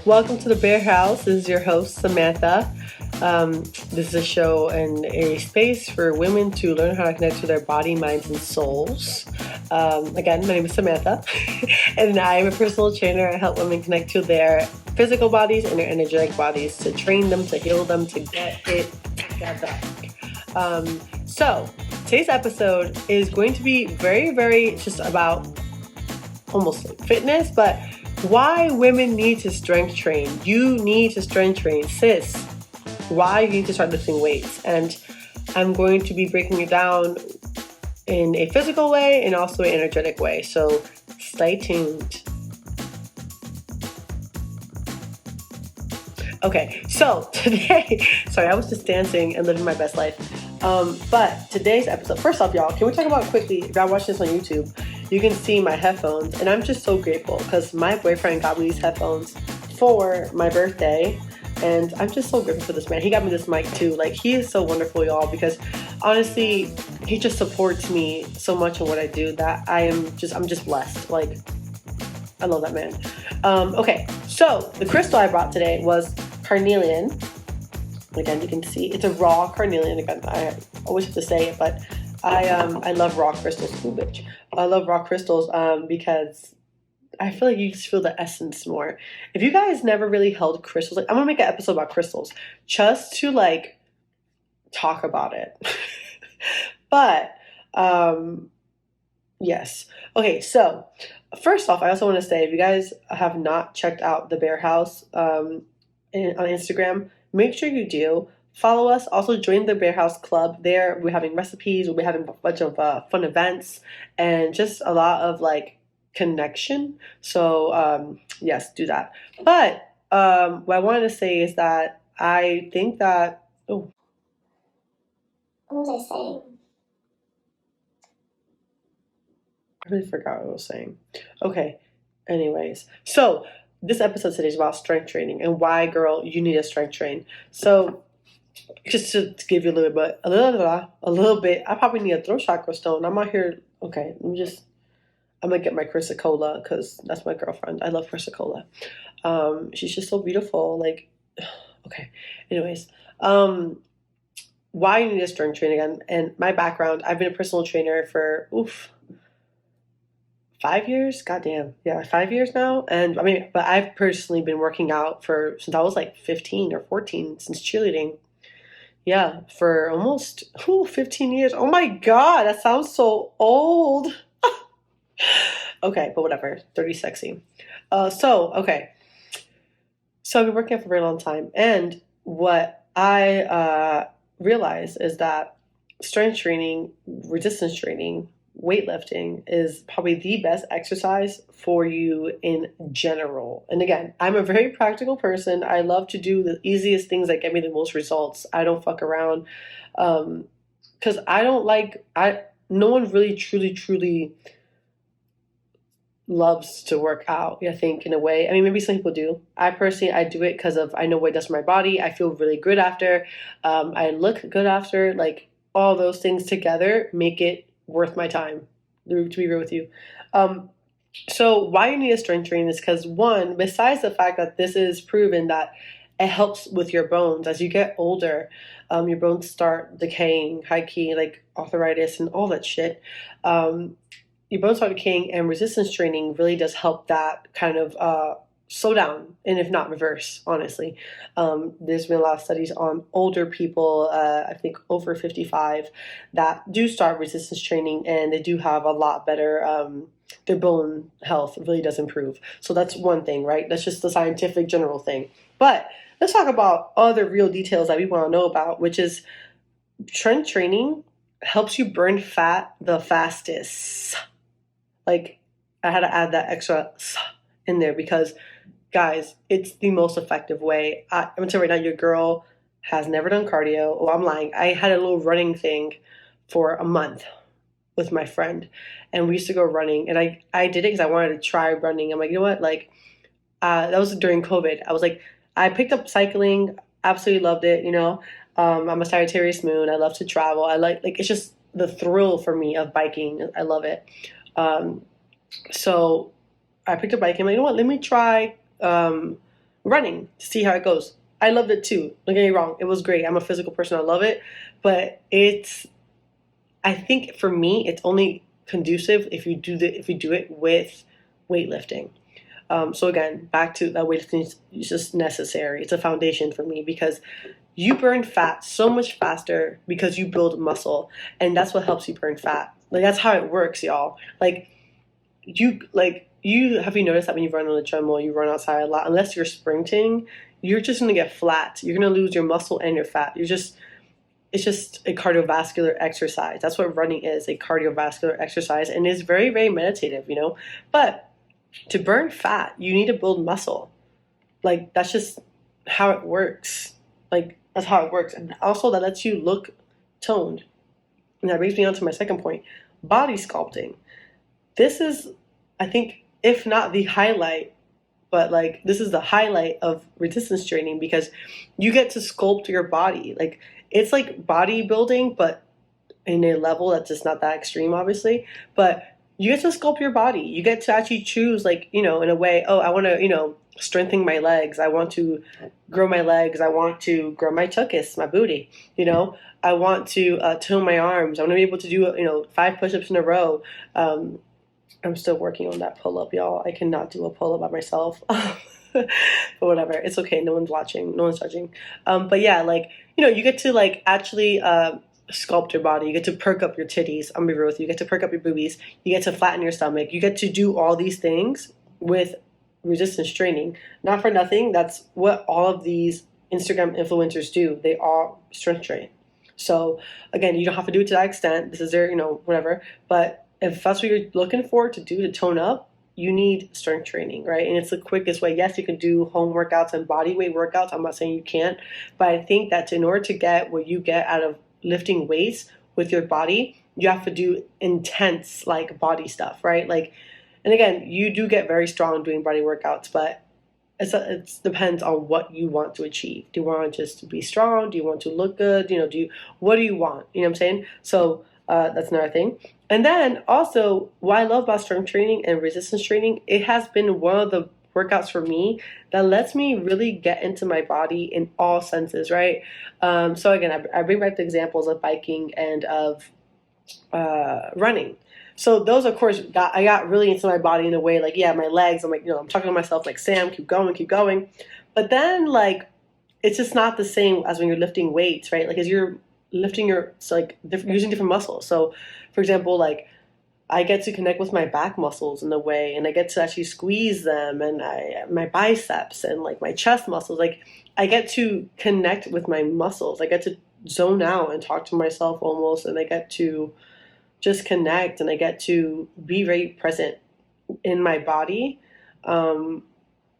Welcome to the Bear House. This is your host, Samantha. This is a show and a space for women to learn how to connect to their body, minds, and souls. Again, my name is Samantha, and I am a personal trainer. I help women connect to their physical bodies and their energetic bodies to train them, to heal them, to get it together. So, today's episode is going to be very just about almost like fitness, but why women need to strength train. You need to strength train, sis. Why you need to start lifting weights. And I'm going to be breaking it down in a physical way and also an energetic way. So stay tuned. Okay, so today, sorry, I was just dancing and living my best life. But today's episode, first off, y'all, can we talk about quickly, if y'all watch this on YouTube, you can see my headphones, and I'm just so grateful because my boyfriend got me these headphones for my birthday, and I'm just so grateful for this man. He got me this mic too. Like, he is so wonderful, y'all, because honestly, he just supports me so much in what I do that I'm just blessed. Like, I love that man. Okay, so the crystal I brought today was carnelian. Again, you can see it's a raw carnelian. Again, I always have to say it, but I love raw crystals. Ooh, bitch. I love raw crystals because I feel like you just feel the essence more. If you guys never really held crystals, like I'm gonna make an episode about crystals just to like talk about it. But yes. Okay, so first off, I also want to say if you guys have not checked out the Bear House on Instagram, make sure you do. Follow us. Also join the Bear House Club. There we're having recipes. We'll be having a bunch of fun events and just a lot of like connection. So yes, do that. But what I wanted to say is that I think that what was I saying? I really forgot what I was saying. Okay. Anyways, so this episode today is about strength training and why, girl, you need a strength train. So just to give you a little bit. I probably need a throat chakra stone. I'm out here. Okay, I'm gonna get my Chrysocolla because that's my girlfriend. I love Chrysocolla. She's just so beautiful. Like, okay. Anyways, why you need a strength train again? And my background, I've been a personal trainer for 5 years. Goddamn, yeah, 5 years now. And I mean, but I've personally been working out since I was like 15 or 14, since cheerleading. Yeah, for almost 15 years. Oh my God, that sounds so old. Okay, but whatever. 30 sexy. Okay. So I've been working out for a very long time. And what I realized is that strength training, resistance training, weightlifting is probably the best exercise for you in general. And again, I'm a very practical person. I love to do the easiest things that get me the most results. I don't fuck around because no one really truly loves to work out, I think, in a way. I mean, maybe some people do. I do it because I know what it does for my body. I feel really good after. I look good after. Like, all those things together make it worth my time, to be real with you. So why you need a strength training is because, one, besides the fact that this is proven that it helps with your bones as you get older, your bones start decaying, high key, like arthritis and all that shit. Your bones start decaying, and resistance training really does help that kind of slow down, and if not reverse, honestly. There's been a lot of studies on older people, I think over 55, that do start resistance training, and they do have a lot better, their bone health really does improve. So that's one thing, right? That's just the scientific general thing. But let's talk about other real details that we want to know about, which is strength training helps you burn fat the fastest. Like, I had to add that extra in there because, guys, it's the most effective way. I'm going to tell you right now, your girl has never done cardio. Oh, I'm lying. I had a little running thing for a month with my friend, and we used to go running, and I did it because I wanted to try running. I'm like, you know what? Like, that was during COVID. I was like, I picked up cycling, absolutely loved it, you know. I'm a Sagittarius moon. I love to travel. I like it's just the thrill for me of biking. I love it. So I picked up biking. I'm like, you know what? Let me try running to see how it goes. I loved it too. Don't get me wrong, it was great. I'm a physical person. I love it, but I think for me, it's only conducive if you do it with weightlifting. So again, back to that, weightlifting is just necessary. It's a foundation for me because you burn fat so much faster because you build muscle, and that's what helps you burn fat. Like that's how it works, y'all. You have you noticed that when you run on the treadmill, you run outside a lot, unless you're sprinting, you're just gonna get flat. You're gonna lose your muscle and your fat. It's just a cardiovascular exercise. That's what running is, a cardiovascular exercise, and it's very, very meditative, you know. But to burn fat, you need to build muscle. Like that's just how it works. Like that's how it works, and also that lets you look toned. And that brings me on to my second point: body sculpting. This is, I think, if not the highlight, but like this is the highlight of resistance training because you get to sculpt your body. Like it's like bodybuilding, but in a level that's just not that extreme, obviously. But you get to sculpt your body. You get to actually choose, like, you know, in a way, oh, I want to, you know, strengthen my legs. I want to grow my legs. I want to grow my tuchus, my booty, you know. I want to tone my arms. I want to be able to do, you know, 5 push-ups in a row. I'm still working on that pull-up, y'all. I cannot do a pull-up by myself. But whatever. It's okay. No one's watching. No one's judging. But yeah, like, you know, you get to like actually sculpt your body. You get to perk up your titties. I'm gonna be real with you. You get to perk up your boobies. You get to flatten your stomach. You get to do all these things with resistance training. Not for nothing. That's what all of these Instagram influencers do. They all strength train. So again, you don't have to do it to that extent. This is their, you know, whatever. But if that's what you're looking for to do to tone up, you need strength training, right? And it's the quickest way. Yes, you can do home workouts and body weight workouts. I'm not saying you can't, but I think that in order to get what you get out of lifting weights with your body, you have to do intense like body stuff, right? Like, and again, you do get very strong doing body workouts, but it depends on what you want to achieve. Do you want to just be strong? Do you want to look good? You know, what do you want? You know what I'm saying? So that's another thing. And then also, what I love about strength training and resistance training, it has been one of the workouts for me that lets me really get into my body in all senses, right? So again, I bring back the examples of biking and of running. So those, of course, I got really into my body in a way, like, yeah, my legs, I'm like, you know, I'm talking to myself like, Sam, keep going, keep going. But then, like, it's just not the same as when you're lifting weights, right? Like, as you're lifting using different muscles. So, for example, like, I get to connect with my back muscles in a way, and I get to actually squeeze them, and my biceps and, like, my chest muscles. Like, I get to connect with my muscles. I get to zone out and talk to myself almost, and I get to just connect, and I get to be very present in my body, and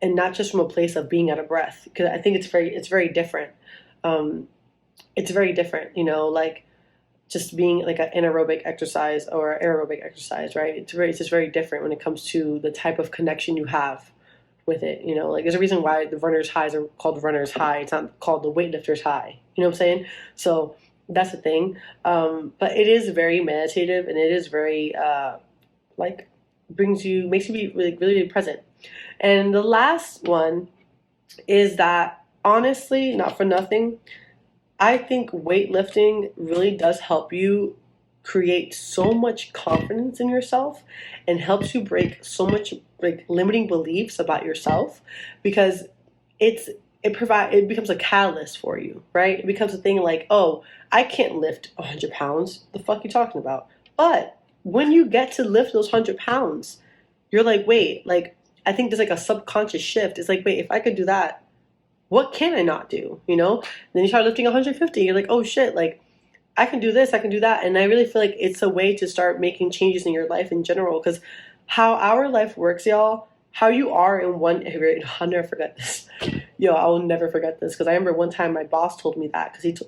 not just from a place of being out of breath, because I think it's very different. It's very different, you know, like just being like an anaerobic exercise or aerobic exercise, right? It's just very different when it comes to the type of connection you have with it. You know, like there's a reason why the runner's highs are called runner's high. It's not called the weightlifter's high. You know what I'm saying? So that's the thing. But it is very meditative, and it is very like makes you be really, really present. And the last one is that, honestly, not for nothing, I think weightlifting really does help you create so much confidence in yourself and helps you break so much like limiting beliefs about yourself, because it becomes a catalyst for you, right? It becomes a thing like, oh, I can't lift 100 pounds. The fuck you talking about? But when you get to lift those 100 pounds, you're like, wait, like, I think there's like a subconscious shift. It's like, wait, if I could do that, what can I not do? You know? And then you start lifting 150. You're like, oh shit, like, I can do this, I can do that. And I really feel like it's a way to start making changes in your life in general. Because how our life works, y'all, how you are in one area, I'll never forget this. Yo, I will never forget this. Because I remember one time my boss told me that. Because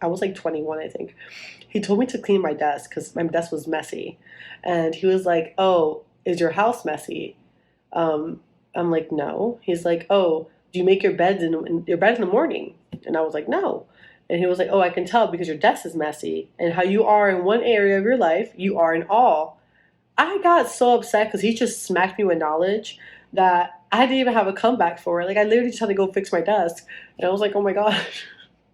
I was like 21, I think. He told me to clean my desk because my desk was messy. And he was like, oh, is your house messy? I'm like, no. He's like, oh, do you make your bed in the morning? And I was like, no. And he was like, oh, I can tell because your desk is messy. And how you are in one area of your life, you are in all. I got so upset because he just smacked me with knowledge. that I didn't even have a comeback for it. Like I literally just had to go fix my desk, and I was like, oh my gosh.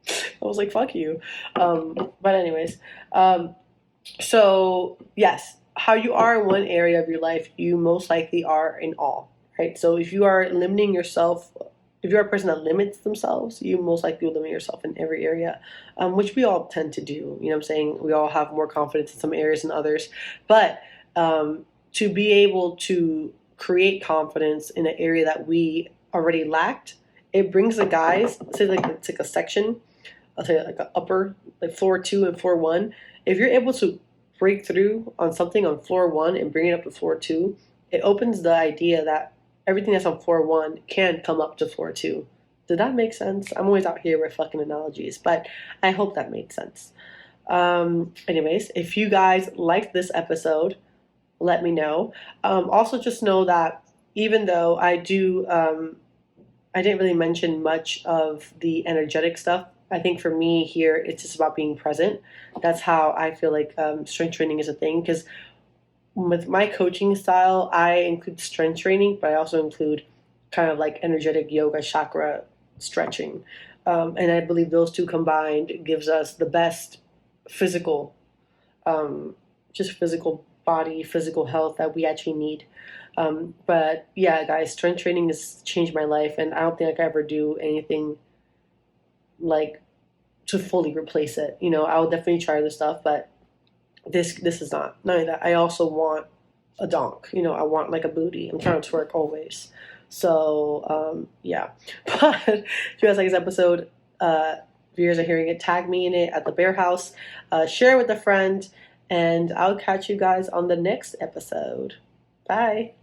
I was like, fuck you. But anyways, um, so yes, how you are in one area of your life, you most likely are in all, right? So if you are limiting yourself, if you're a person that limits themselves, you most likely will limit yourself in every area, which we all tend to do. You know what I'm saying? We all have more confidence in some areas than others. But to be able to create confidence in an area that we already lacked, it brings the guys, say like it's like a section, I'll say like an upper, like floor 2 and floor 1. If you're able to break through on something on floor 1 and bring it up to floor 2, it opens the idea that everything that's on floor 1 can come up to floor 2. Did that make sense? I'm always out here with fucking analogies, but I hope that made sense. Anyways, if you guys liked this episode, let me know. Also, just know that even though I didn't really mention much of the energetic stuff. I think for me here, it's just about being present. That's how I feel like strength training is a thing. Because with my coaching style, I include strength training, but I also include kind of like energetic yoga, chakra stretching. And I believe those two combined gives us the best physical, just physical body, physical health that we actually need. But yeah, guys, strength training has changed my life, and I don't think I could ever do anything like to fully replace it. You know, I will definitely try this stuff, but this is not none of that. I also want a donk. You know, I want like a booty. I'm trying to twerk always. So yeah. But if you guys like this episode, viewers are hearing it, tag me in it at the Bear House. Share with a friend, and I'll catch you guys on the next episode. Bye.